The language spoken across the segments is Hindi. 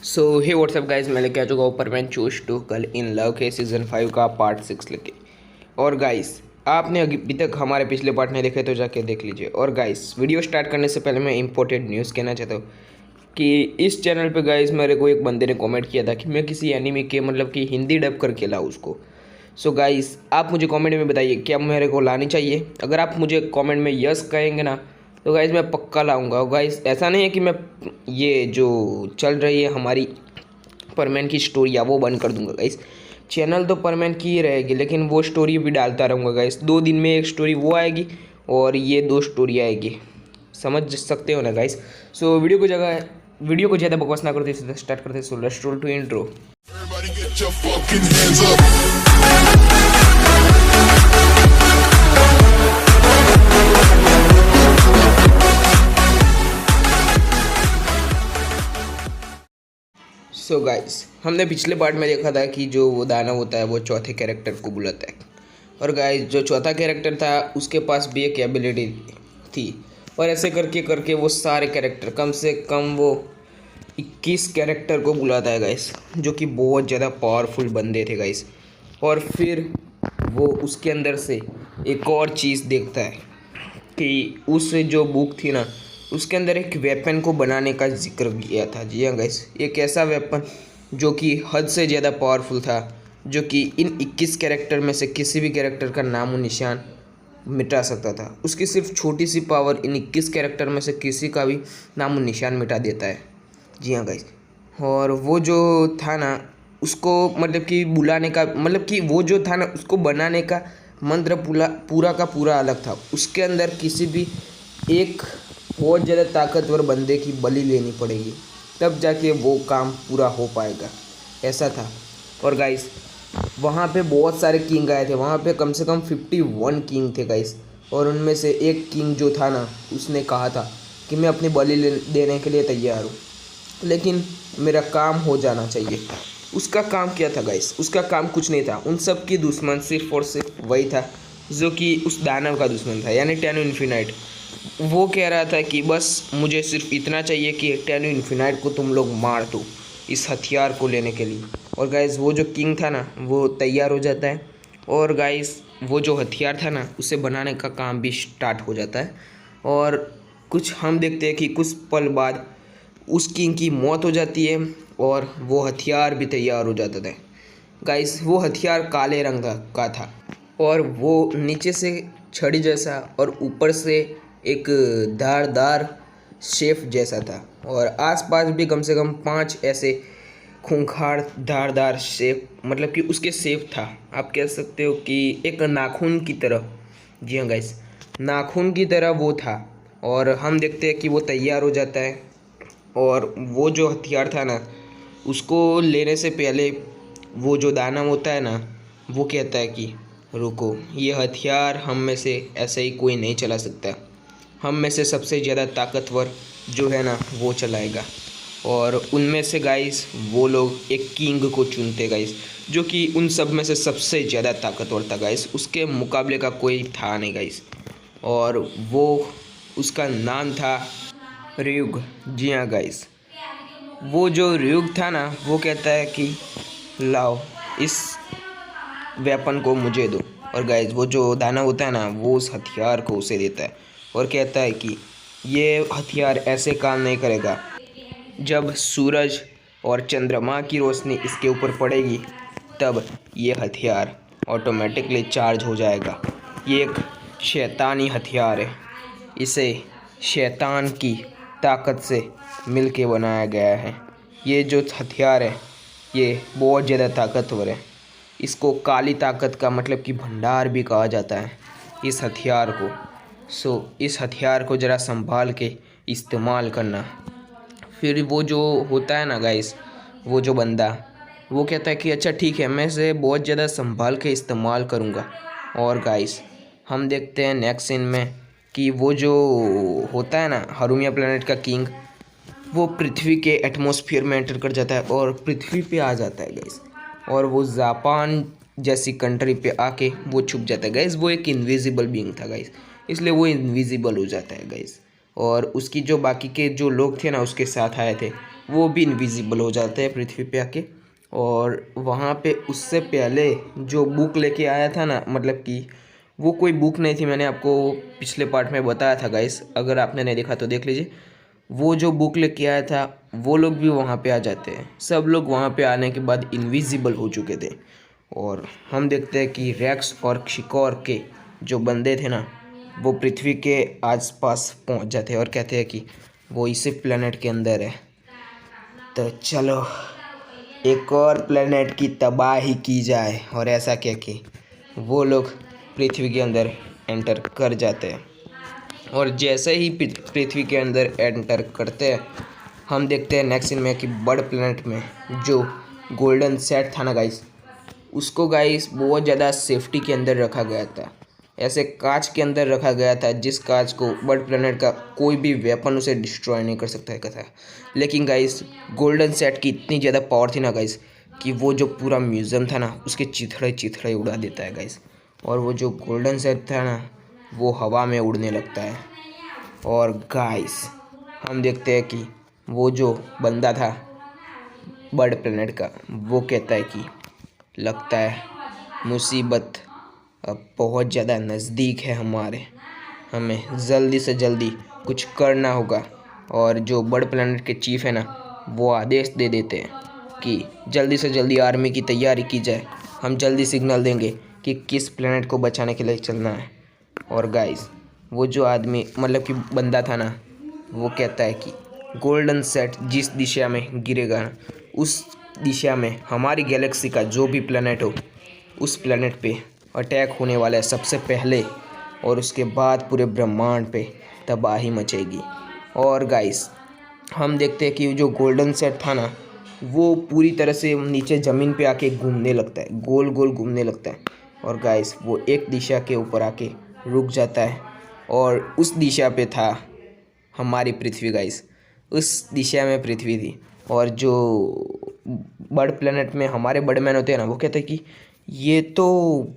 सो हे व्हाट्सअप गाइस, मैं लेके आ चुका हूँ परमैन चूज टू कल इन लव के सीज़न 5 का पार्ट 6 लेके। और गाइस, आपने अभी तक हमारे पिछले पार्ट नहीं देखे तो जाके देख लीजिए। और गाइस, वीडियो स्टार्ट करने से पहले मैं इंपॉर्टेंट न्यूज़ कहना चाहता हूँ कि इस चैनल पे गाइस मेरे को एक बंदे ने कमेंट किया था कि मैं किसी एनिमे के मतलब कि हिंदी डब करके लाऊँ उसको। सो गाइस, आप मुझे कमेंट में बताइए क्या मेरे को लानी चाहिए। अगर आप मुझे कमेंट में यस कहेंगे ना तो गाइस मैं पक्का लाऊंगा। गाइस ऐसा नहीं है कि मैं ये जो चल रही है हमारी परमैन की स्टोरी है वो बंद कर दूंगा गाइस। चैनल तो परमैन की ही रहेगी, लेकिन वो स्टोरी भी डालता रहूँगा गाइस। 2 दिन में एक स्टोरी वो आएगी और ये 2 स्टोरी आएगी, समझ सकते हो ना गाइस। सो वीडियो को ज़्यादा बकवास ना करते सीधा स्टार्ट करते। So let's roll to intro. Everybody get your fucking hands up. So guys, हमने पिछले पार्ट में देखा था कि जो वो दानव होता है वो चौथे कैरेक्टर को बुलाता है। और गाइस, जो चौथा कैरेक्टर था उसके पास भी एक एबिलिटी थी। और ऐसे करके करके वो सारे कैरेक्टर, कम से कम वो 21 कैरेक्टर को बुलाता है गाइस, जो कि बहुत ज़्यादा पावरफुल बंदे थे गाइस। और फिर वो उसके अंदर से एक और चीज़ देखता है कि उस जो बुक थी ना उसके अंदर एक वेपन को बनाने का जिक्र किया था। जी हाँ गाइस, एक ऐसा वेपन जो कि हद से ज़्यादा पावरफुल था, जो कि इन 21 कैरेक्टर में से किसी भी कैरेक्टर का नाम और निशान मिटा सकता था। उसकी सिर्फ छोटी सी पावर इन 21 कैरेक्टर में से किसी का भी नाम और निशान मिटा देता है। जी हाँ गाइस, और वो जो था ना उसको मतलब कि बुलाने का मतलब कि वो जो था ना उसको बनाने का मंत्र पूरा का पूरा अलग था। उसके अंदर किसी भी एक बहुत ज़्यादा ताकतवर बंदे की बलि लेनी पड़ेगी, तब जाके वो काम पूरा हो पाएगा, ऐसा था। और गाइस, वहाँ पे बहुत सारे किंग आए थे, वहाँ पे कम से कम 51 किंग थे गाइस। और उनमें से एक किंग जो था ना उसने कहा था कि मैं अपनी बलि देने के लिए तैयार हूँ, लेकिन मेरा काम हो जाना चाहिए। उसका काम क्या था गाइस? उसका काम कुछ नहीं था। उन सब की दुश्मन सिर्फ और सिर्फ वही था जो कि उस दानव का दुश्मन था, यानी टेनो इन्फिनाइट। वो कह रहा था कि बस मुझे सिर्फ इतना चाहिए कि टेनो इन्फिनाइट को तुम लोग मार दो इस हथियार को लेने के लिए। और गाइस, वो जो किंग था ना वो तैयार हो जाता है। और गाइस, वो जो हथियार था ना उसे बनाने का काम भी स्टार्ट हो जाता है। और कुछ हम देखते हैं कि कुछ पल बाद उस किंग की मौत हो जाती है और वो हथियार भी तैयार हो जाता था। गाइस, वो हथियार काले रंग का था और वो नीचे से छड़ी जैसा और ऊपर से एक धारदार शेफ जैसा था। और आसपास भी कम से कम 5 ऐसे खूंखार धारदार शेफ मतलब कि उसके शेफ था। आप कह सकते हो कि एक नाखून की तरह। जी हाँ गाइस, नाखून की तरह वो था। और हम देखते हैं कि वो तैयार हो जाता है और वो जो हथियार था ना उसको लेने से पहले वो जो दानव होता है ना वो कहता है कि रुको, ये हथियार हम में से ऐसे ही कोई नहीं चला सकता। हम में से सबसे ज़्यादा ताकतवर जो है ना वो चलाएगा। और उनमें से गाइस वो लोग एक किंग को चुनते गाइस, जो कि उन सब में से सबसे ज़्यादा ताकतवर था गाइस। उसके मुकाबले का कोई था नहीं गाइस। और वो उसका नाम था र्यूग। जी हाँ गाइस, वो जो र्यूग था ना वो कहता है कि लाओ इस वेपन को मुझे दो। और गाइस, वो जो दानव होता है ना वो उस हथियार को उसे देता है और कहता है कि ये हथियार ऐसे काम नहीं करेगा। जब सूरज और चंद्रमा की रोशनी इसके ऊपर पड़ेगी तब ये हथियार ऑटोमेटिकली चार्ज हो जाएगा। ये एक शैतानी हथियार है, इसे शैतान की ताकत से मिल के बनाया गया है। ये जो हथियार है ये बहुत ज़्यादा ताकतवर है। इसको काली ताकत का मतलब कि भंडार भी कहा जाता है इस हथियार को। सो इस हथियार को ज़रा संभाल के इस्तेमाल करना। फिर वो जो होता है ना गाइस, वो जो बंदा वो कहता है कि अच्छा ठीक है, मैं इसे बहुत ज़्यादा संभाल के इस्तेमाल करूँगा। और गाइस, हम देखते हैं नेक्स्ट सीन में कि वो जो होता है ना हारूमिया प्लेनेट का किंग, वो पृथ्वी के एटमॉस्फेयर में एंटर कर जाता है और पृथ्वी पे आ जाता है गाइस। और वो जापान जैसी कंट्री पे आके वो छुप जाता है गाइस। वो एक इनविजिबल बीइंग था गाइस, इसलिए वो इनविजिबल हो जाता है गाइस। और उसकी जो बाकी के जो लोग थे ना उसके साथ आए थे वो भी इनविजिबल हो जाते हैं पृथ्वी पे आके। और वहाँ पे उससे पहले जो बुक लेके आया था ना, मतलब कि वो कोई बुक नहीं थी, मैंने आपको पिछले पार्ट में बताया था गाइस, अगर आपने नहीं देखा तो देख लीजिए। वो जो बुक लेके आया था वो लोग भी वहाँ पे आ जाते हैं। सब लोग वहाँ पे आने के बाद इनविजिबल हो चुके थे। और हम देखते हैं कि रेक्स और शिकोर के जो बंदे थे ना, वो पृथ्वी के आसपास पहुँच जाते हैं और कहते हैं कि वो इसी प्लेनेट के अंदर है। तो चलो एक और प्लेनेट की तबाही की जाए। और ऐसा कह के वो लोग पृथ्वी के अंदर एंटर कर जाते हैं। और जैसे ही पृथ्वी के अंदर एंटर करते हैं, हम देखते हैं नेक्स्ट सीन में कि बर्ड प्लेनेट में जो गोल्डन सेट था ना गाइस, उसको गाइस बहुत ज़्यादा सेफ्टी के अंदर रखा गया था। ऐसे कांच के अंदर रखा गया था जिस कांच को बर्ड प्लेनेट का कोई भी वेपन उसे डिस्ट्रॉय नहीं कर सकता है कथा। लेकिन गाइस गोल्डन सेट की इतनी ज़्यादा पावर थी ना गाइस कि वो जो पूरा म्यूज़ियम था ना उसके चिथड़े चिथड़े उड़ा देता है गाइस। और वो जो गोल्डन सेट था ना वो हवा में उड़ने लगता है। और गाइस हम देखते हैं कि वो जो बंदा था बर्ड प्लेनेट का, वो कहता है कि लगता है मुसीबत अब बहुत ज़्यादा नज़दीक है हमें जल्दी से जल्दी कुछ करना होगा। और जो बर्ड प्लेनेट के चीफ है ना, वो आदेश दे देते हैं कि जल्दी से जल्दी आर्मी की तैयारी की जाए। हम जल्दी सिग्नल देंगे कि किस प्लेनेट को बचाने के लिए चलना है। और गाइस वो जो आदमी मतलब कि बंदा था ना, वो कहता है कि गोल्डन सेट जिस दिशा में गिरेगा ना, उस दिशा में हमारी गैलेक्सी का जो भी प्लेनेट हो उस प्लेनेट पे अटैक होने वाला है सबसे पहले। और उसके बाद पूरे ब्रह्मांड पे तबाही मचेगी। और गाइस हम देखते हैं कि जो गोल्डन सेट था ना, वो पूरी तरह से नीचे ज़मीन पे आके घूमने लगता है, गोल गोल घूमने लगता है। और गाइस वो एक दिशा के ऊपर आके रुक जाता है और उस दिशा पे था हमारी पृथ्वी गाइस। उस दिशा में पृथ्वी थी। और जो बर्ड प्लेनेट में हमारे बर्डमैन होते हैं ना, वो कहते हैं कि ये तो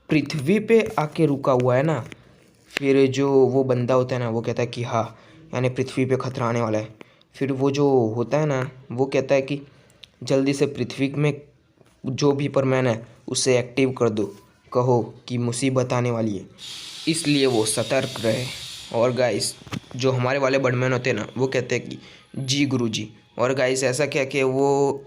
पृथ्वी पे आके रुका हुआ है ना। फिर जो वो बंदा होता है ना, वो कहता है कि हाँ, यानी पृथ्वी पे खतरा आने वाला है। फिर वो जो होता है ना, वो कहता है कि जल्दी से पृथ्वी में जो भी परमैन है उसे एक्टिव कर दो, कहो कि मुसीबत आने वाली है, इसलिए वो सतर्क रहे। और गाइस जो हमारे वाले बर्डमैन होते हैं ना, वो कहते हैं कि जी गुरुजी। और गाइस ऐसा क्या कि वो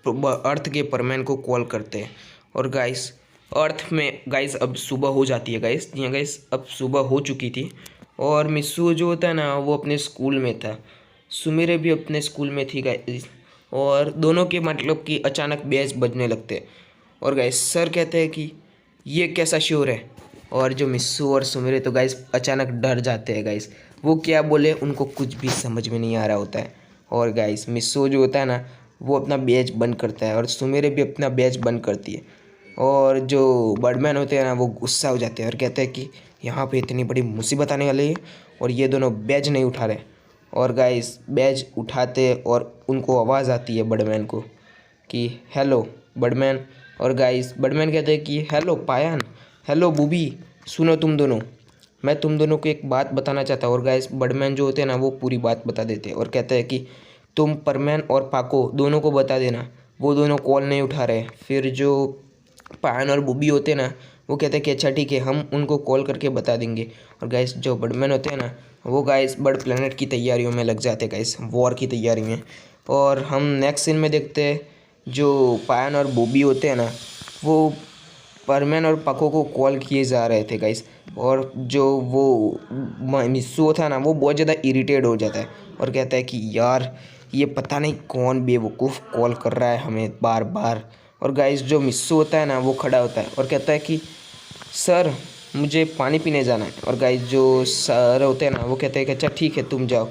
अर्थ के परमैन को कॉल करते हैं। और गाइस अर्थ में गाइस अब सुबह हो जाती है गाइस। जी गाइस अब सुबह हो चुकी थी। और मिस्सू जो होता है ना, वो अपने स्कूल में था, सुमेरे भी अपने स्कूल में थी गाइस। और दोनों के मतलब कि अचानक बैच बजने लगते हैं। और गाइस सर कहते हैं कि ये कैसा शोर है। और जो मिस्सू और सुमेरे तो गाइस अचानक डर जाते हैं गाइस, वो क्या बोले उनको कुछ भी समझ में नहीं आ रहा होता है। और गाइस मिस्सू जो होता है ना, वो अपना बैच बंद करता है और सुमेरे भी अपना बैच बंद करती है। और जो बर्डमैन होते हैं ना, वो गुस्सा हो जाते हैं और कहते हैं कि यहाँ पे इतनी बड़ी मुसीबत आने वाली है और ये दोनों बैच नहीं उठा रहे। और गाइस बैच उठाते और उनको आवाज़ आती है बर्डमैन को कि हेलो बर्डमैन। और गाइस बर्डमैन कहते हैं कि हेलो पायन, हेलो बूबी, सुनो तुम दोनों, मैं तुम दोनों को एक बात बताना चाहता हूँ। और गाइस बर्डमैन जो होते हैं ना, वो पूरी बात बता देते हैं और कहते हैं कि तुम परमैन और पाको दोनों को बता देना। वो दोनों कॉल नहीं उठा रहे। फिर जो पायन और बूबी होते हैं ना, वो कहते हैं कि अच्छा ठीक है, हम उनको कॉल करके बता देंगे। और गाइस जो बर्डमैन होते हैं ना, वो गाइस बर्ड प्लेनेट की तैयारियों में लग जाते हैं गाइस, वॉर की तैयारी में। और हम नेक्स्ट सीन में देखते हैं जो पायन और बूबी होते हैं ना, वो परमैन और पको को कॉल किए जा रहे थे गाइस। और जो वो मिस्सू था ना, वो बहुत ज़्यादा इरिटेट हो जाता है और कहता है कि यार ये पता नहीं कौन बेवकूफ़ कॉल कर रहा है हमें बार बार। और गाइस जो मिस्सू होता है ना, वो खड़ा होता है और कहता है कि सर मुझे पानी पीने जाना है। और गाइस जो सर होते हैं ना, वो कहते हैं कि अच्छा ठीक है तुम जाओ।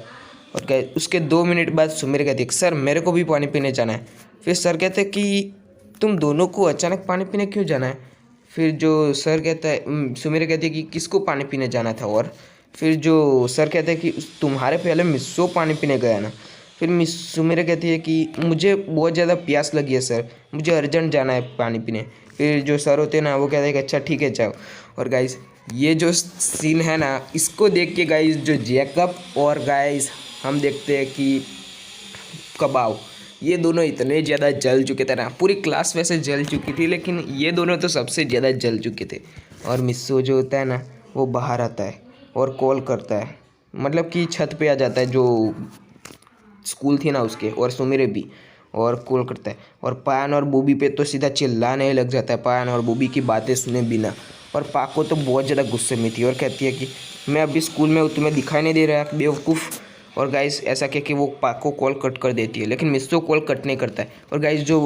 और गाइस उसके 2 मिनट बाद सुमेर कहती है सर मेरे को भी पानी पीने जाना है। फिर सर कहते हैं कि तुम दोनों को अचानक पानी पीने क्यों जाना है। फिर जो सर कहता है, सुमेर कहती है कि किसको पानी पीने जाना था। और फिर जो सर कहते हैं कि तुम्हारे पहले मिस्सू पानी पीने गया ना। फिर मिस सुमेरा कहती है कि मुझे बहुत ज़्यादा प्यास लगी है सर, मुझे अर्जेंट जाना है पानी पीने। फिर जो सर होते हैं ना, वो कहते हैं कि अच्छा ठीक है जाओ। और गाइस ये जो सीन है ना, इसको देख के गाइस जो जैकब और गाइस हम देखते हैं कि कबाव, ये दोनों इतने ज़्यादा जल चुके थे ना। पूरी क्लास वैसे जल चुकी थी लेकिन ये दोनों तो सबसे ज़्यादा जल चुके थे। और मिस्सो जो होता है ना वो बाहर आता है और कॉल करता है, मतलब कि छत पे आ जाता है जो स्कूल थी ना उसके, और सुमिरे भी, और कॉल करता है। और पायन और बूबी पे तो सीधा चिल्लाने लग जाता है, पायन और बूबी की बातें सुने बिना। और पाको तो बहुत ज़्यादा गुस्से में थी और कहती है कि मैं अभी स्कूल में हूँ, तुम्हें दिखाई नहीं दे रहा है बेवकूफ़। और गाइस ऐसा कह के वो पाको कॉल कट कर देती है, लेकिन मिस्सो कॉल कट नहीं करता है। और गाइस जो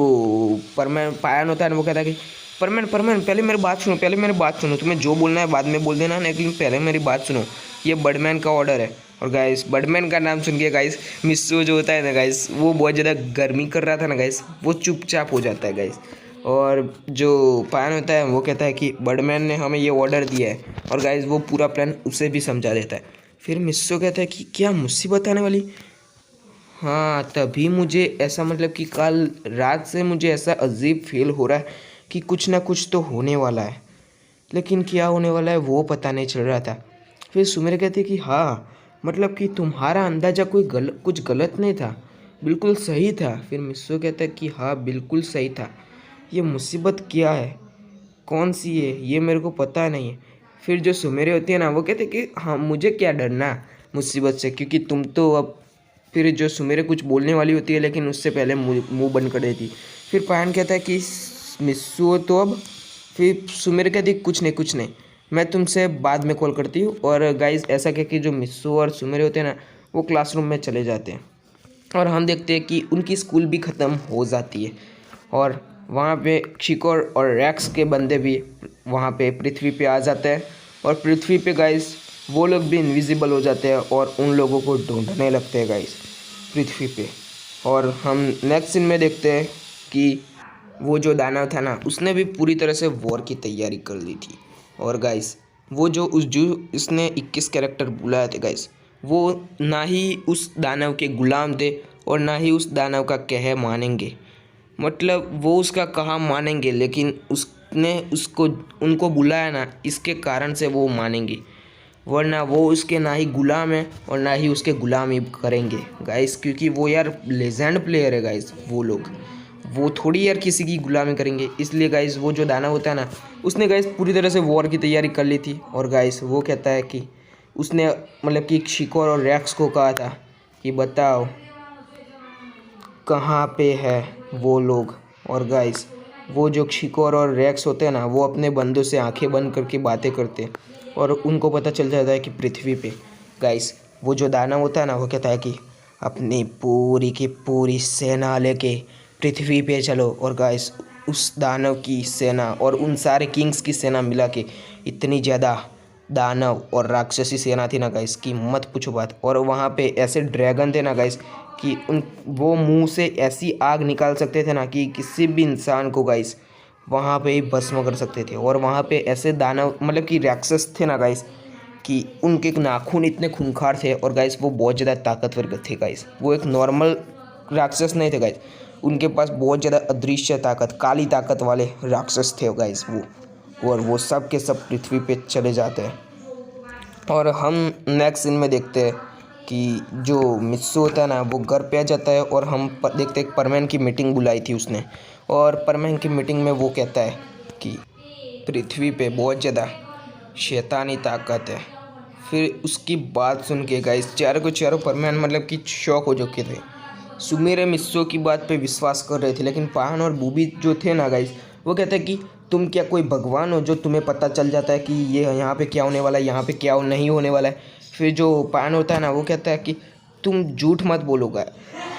परमैन पायन होता है ना वो कहता है कि परमैन परमैन पहले मेरी बात सुनो, पहले मेरी बात सुनो, तुम्हें जो बोलना है बाद में बोल देना, लेकिन पहले मेरी बात सुनो, ये बर्डमैन का ऑर्डर है। और गाइस बर्डमैन का नाम सुन के गाइस मिस्सो जो होता है ना गाइस, वो बहुत ज़्यादा गर्मी कर रहा था ना गाइस, वो चुपचाप हो जाता है गाइस। और जो पायन होता है वो कहता है कि बर्डमैन ने हमें ये ऑर्डर दिया है। और गाइस वो पूरा प्लान उसे भी समझा देता है। फिर मिस्सो कहता है कि क्या मुसीबत आने वाली। हाँ तभी मुझे ऐसा, मतलब कि कल रात से मुझे ऐसा अजीब फील हो रहा है कि कुछ ना कुछ तो होने वाला है, लेकिन क्या होने वाला है वो पता नहीं चल रहा था। फिर सुमेर कहती कि हाँ मतलब कि तुम्हारा अंदाज़ा कुछ गलत नहीं था, बिल्कुल सही था। फिर मिस्सो कहता है कि हाँ बिल्कुल सही था, ये मुसीबत क्या है, कौन सी है, ये मेरे को पता नहीं है। फिर जो सुमेरे होती है ना वो कहते कि हाँ मुझे क्या डरना मुसीबत से, क्योंकि तुम तो अब। फिर जो सुमेरे कुछ बोलने वाली होती है लेकिन उससे पहले मुंह बंद कर देती। फिर पायन कहता है कि मिस्सो तो अब। फिर सुमेर कहती कुछ नहीं कुछ नहीं, मैं तुमसे बाद में कॉल करती हूँ। और गाइस ऐसा कह के जो मिस्सो और सुमेरे होते हैं ना वो क्लासरूम में चले जाते हैं। और हम देखते हैं कि उनकी स्कूल भी ख़त्म हो जाती है। और वहाँ पे शिकोर और रैक्स के बंदे भी वहाँ पे पृथ्वी पे आ जाते हैं। और पृथ्वी पे गाइस वो लोग भी इनविजिबल हो जाते हैं और उन लोगों को ढूंढने लगते हैं गाइस पृथ्वी पे। और हम नेक्स्ट सीन में देखते हैं कि वो जो दानव था ना उसने भी पूरी तरह से वॉर की तैयारी कर ली थी। और गाइस वो जो इसने 21 कैरेक्टर बुलाए थे गाइस, वो ना ही उस दानव के गुलाम थे और ना ही उस दानव का कह मानेंगे, मतलब वो उसका कहा मानेंगे, लेकिन उसने उसको उनको बुलाया ना इसके कारण से वो मानेंगे, वरना वो उसके ना ही गुलाम है और ना ही उसके गुलामी करेंगे गाइस, क्योंकि वो यार लेजेंड प्लेयर है गाइस। वो थोड़ी यार किसी की गुलामी करेंगे। इसलिए गाइस वो जो दानव होता है ना उसने गाइस पूरी तरह से वॉर की तैयारी कर ली थी। और गाइस वो कहता है कि उसने मतलब कि शिकोर और रैक्स को कहा था कि बताओ कहाँ पे है वो लोग। और गाइस वो जो शिकोर और रैक्स होते हैं ना वो अपने बंदों से आंखें बंद करके बातें करते हैं और उनको पता चल जाता है कि पृथ्वी पे। गाइस वो जो दानव होता है ना वो कहता है कि अपनी पूरी की पूरी सेना लेके पृथ्वी पे चलो। और गाइस उस दानव की सेना और उन सारे किंग्स की सेना मिला के इतनी ज़्यादा दानव और राक्षसी सेना थी ना गाइस कि मत पूछो बात। और वहाँ पे ऐसे ड्रैगन थे ना गाइस कि वो मुंह से ऐसी आग निकाल सकते थे ना कि किसी भी इंसान को गाइस वहाँ पे ही भस्म कर सकते थे। और वहाँ पे ऐसे दानव मतलब कि राक्षस थे ना गाइस कि उनके नाखून इतने खूंखार थे। और गाइस वो बहुत ज़्यादा ताकतवर थे गाइस, वो एक नॉर्मल राक्षस नहीं थे गाइस, उनके पास बहुत ज़्यादा अदृश्य ताकत, काली ताकत वाले राक्षस थे गाइस वो। और वो सब के सब पृथ्वी पे चले जाते हैं। और हम नेक्स्ट सीन में देखते हैं कि जो मित्सु होता है ना वो घर पे आ जाता है और हम देखते हैं परमैन की मीटिंग बुलाई थी उसने। और परमैन की मीटिंग में वो कहता है कि पृथ्वी पे बहुत ज़्यादा शैतानी ताकत है। फिर उसकी बात सुन के गाइस चारों को चारों परमैन मतलब कि शॉक हो चुके थे। सुमेर मिस्सो की बात पे विश्वास कर रहे थे, लेकिन पाहन और बूबी जो थे ना गाइस वो कहते हैं कि तुम क्या कोई भगवान हो जो तुम्हें पता चल जाता है कि ये यहाँ पे क्या होने वाला है, यहाँ पे क्या नहीं होने वाला है। फिर जो पान होता है ना वो कहता है कि तुम झूठ मत बोलोगा।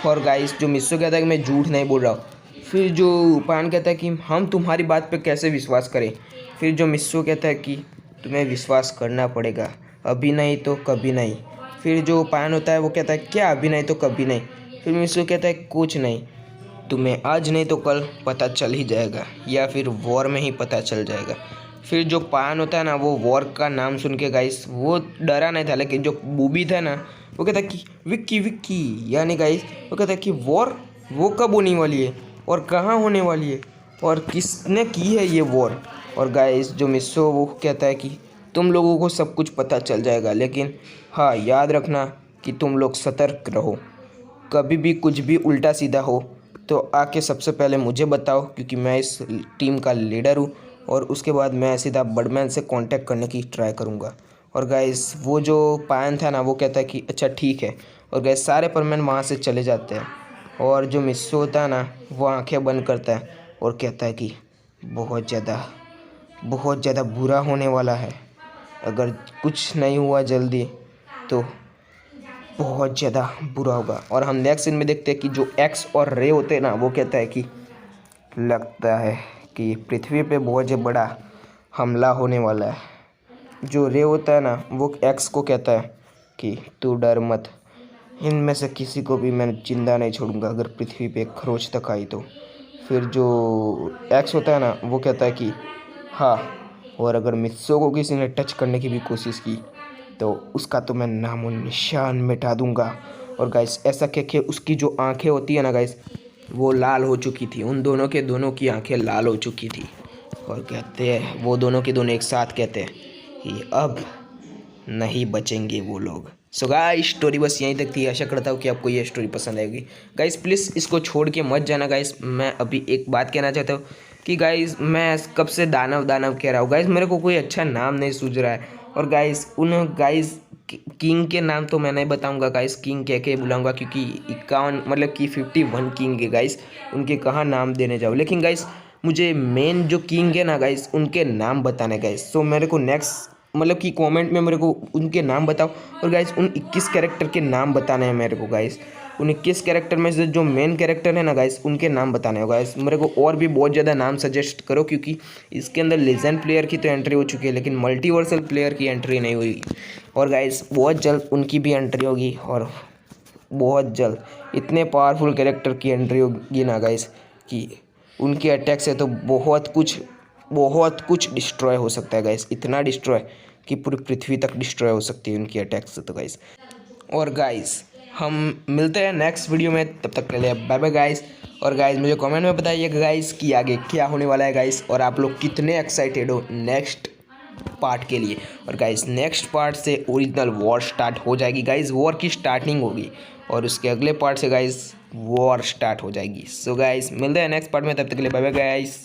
और गाइस जो मिस्सो कहता है कि मैं झूठ नहीं बोल रहा हूँ। फिर जो पान कहता है कि हम तुम्हारी बात पे कैसे विश्वास करें। फिर जो मिस्सो कहता है कि तुम्हें विश्वास करना पड़ेगा, अभी नहीं तो कभी नहीं। फिर जो पान होता है वो कहता है क्या अभी नहीं तो कभी नहीं। फिर मिस्सो कहता है कुछ नहीं, तुम्हें आज नहीं तो कल पता चल ही जाएगा, या फिर वॉर में ही पता चल जाएगा। फिर जो पान होता है ना वो वॉर का नाम सुन के गाइस वो डरा नहीं था, लेकिन जो बूबी था ना वो कहता कि विक्की विक्की, यानी गाइस वो कहता कि वॉर वो कब होने वाली है और कहाँ होने वाली है और किसने की है ये वॉर। और गाइस जो मिस्सो वो कहता है कि तुम लोगों को सब कुछ पता चल जाएगा, लेकिन हाँ याद रखना कि तुम लोग सतर्क रहो। कभी भी कुछ भी उल्टा सीधा हो तो आके सबसे पहले मुझे बताओ, क्योंकि मैं इस टीम का लीडर हूँ। और उसके बाद मैं सीधा बर्डमैन से कांटेक्ट करने की ट्राई करूँगा। और गाइस वो जो पायन था ना, वो कहता है कि अच्छा ठीक है। और गाइस सारे परमैन वहाँ से चले जाते हैं। और जो मिस्सो होता है ना, वो आंखें बंद करता है और कहता है कि बहुत ज़्यादा बुरा होने वाला है। अगर कुछ नहीं हुआ जल्दी तो बहुत ज़्यादा बुरा होगा। और हम नेक्स्ट सीन में देखते हैं कि जो एक्स और रे होते हैं ना, वो कहता है कि लगता है कि पृथ्वी पे बहुत बड़ा हमला होने वाला है। जो रे होता है ना, वो एक्स को कहता है कि तू डर मत, इनमें से किसी को भी मैं जिंदा नहीं छोड़ूंगा अगर पृथ्वी पे खरोच तक आई तो। फिर जो एक्स होता है ना, वो कहता है कि हाँ, और अगर मित्सो को किसी ने टच करने की भी कोशिश की तो उसका तो मैं नामो निशान मिटा दूंगा। और गाइस ऐसा कह के उसकी जो आंखें होती है ना गाइस, वो लाल हो चुकी थी। उन दोनों की आंखें लाल हो चुकी थी। और कहते हैं वो दोनों के दोनों एक साथ कहते हैं कि अब नहीं बचेंगे वो लोग। सो गाइस स्टोरी बस यहीं तक थी। आशा करता हूँ कि आपको ये स्टोरी पसंद आएगी। गाइस प्लीज़ इसको छोड़ के मत जाना। गाइस मैं अभी एक बात कहना चाहता हूँ कि गाइस मैं कब से दानव कह रहा हूँ। गाइस मेरे को कोई अच्छा नाम नहीं सूझ रहा है। और गाइस गाइस किंग के नाम तो मैं नहीं बताऊंगा। गाइस किंग कह के बुलाऊंगा, क्योंकि 51 मतलब कि 51 किंग है गाइस, उनके कहाँ नाम देने जाओ। लेकिन गाइस मुझे मेन जो किंग है ना गाइस, उनके नाम बताने गाइस। सो मेरे को नेक्स्ट मतलब कि कमेंट में मेरे को उनके नाम बताओ। और गाइस उन 21 कैरेक्टर के नाम बताने हैं मेरे को गाइस। उन 21 कैरेक्टर में से जो मेन कैरेक्टर है ना गाइस, उनके नाम बताने हो गाइस। मेरे को और भी बहुत ज़्यादा नाम सजेस्ट करो, क्योंकि इसके अंदर लेजेंड प्लेयर की तो एंट्री हो चुकी है, लेकिन मल्टीवर्सल प्लेयर की एंट्री नहीं हुई। और गाइस बहुत जल्द उनकी भी एंट्री होगी, और बहुत जल्द इतने पावरफुल कैरेक्टर की एंट्री होगी ना गाइस कि उनके अटैक से तो बहुत कुछ डिस्ट्रॉय हो सकता है गाइस। इतना डिस्ट्रॉय कि पूरी पृथ्वी तक डिस्ट्रॉय हो सकती है उनकी अटैक से तो गाइस। और गाइस हम मिलते हैं नेक्स्ट वीडियो में, तब तक के लिए बाय बाय गाइस। और गाइस मुझे कमेंट में बताइएगा गाइस कि आगे क्या होने वाला है गाइस, और आप लोग कितने एक्साइटेड हो नेक्स्ट पार्ट के लिए। और गाइस नेक्स्ट पार्ट से ओरिजिनल वॉर स्टार्ट हो जाएगी गाइस, वॉर की स्टार्टिंग होगी, और उसके अगले पार्ट से गाइस वॉर स्टार्ट हो जाएगी। सो गाइस मिलते हैं नेक्स्ट पार्ट में, तब तक के लिए बाय बाय गाइस।